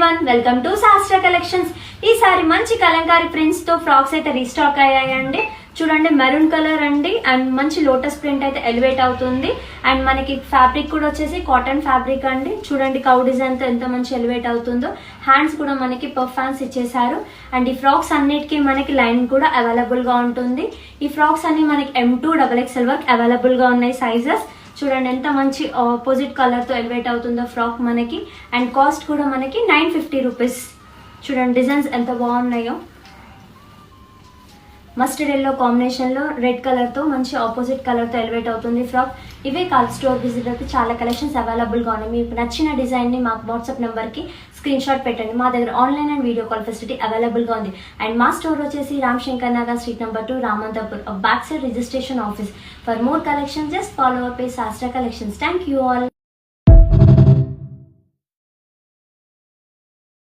Everyone, welcome to శాస్త్ర collections. ఈసారి మంచి కలంకారీ ప్రింట్స్ తో ఫ్రాక్స్ అయితే రీస్టాక్ అయ్యాయండి. చూడండి, మెరూన్ కలర్ అండి అండ్ మంచి లోటస్ ప్రింట్ అయితే ఎలివేట్ అవుతుంది. అండ్ మనకి ఫ్యాబ్రిక్ కూడా వచ్చేసి కాటన్ ఫ్యాబ్రిక్ అండి. చూడండి కౌ డిజైన్ తో ఎంత మంచి ఎలివేట్ అవుతుందో. హ్యాండ్స్ కూడా మనకి పఫ్ హ్యాండ్స్ ఇచ్చేసారు. అండ్ ఈ ఫ్రాక్స్ అన్నిటికీ మనకి లైన్ కూడా అవైలబుల్ గా ఉంటుంది. ఈ ఫ్రాక్స్ అన్ని మనకి M2 XXL వరకు అవైలబుల్ గా ఉన్నాయి సైజెస్. చూడండి ఎంత మంచి ఆపోజిట్ కలర్ తో ఎలివేట్ అవుతుందో ఫ్రాక్ మనకి. అండ్ కాస్ట్ కూడా మనకి 950 రూపీస్. చూడండి డిజైన్స్ ఎంత బాగున్నాయో. మస్టర్డ్ ఎల్లో కాంబినేషన్ లో రెడ్ కలర్ తో మంచి ఆపోజిట్ కలర్ తో ఎలివేట్ అవుతుంది ఫ్రాక్. ఇవే కాల్ స్టోర్ విజిట్ అయితే చాలా కలెక్షన్స్ అవైలబుల్ గా ఉన్నాయి. మీకు నచ్చిన డిజైన్ ని మాకు వాట్సాప్ నెంబర్ కి స్క్రీన్ షాట్ పెట్టండి. మా దగ్గర online and video call facility available గా ఉంది. అండ్ మా స్టోర్ వచ్చేసి Ram Shankar Nagar street number 2, Ramanthapur, back side registration office. For more collections just follow up శాస్త్ర కలెక్షన్స్. Thank you all.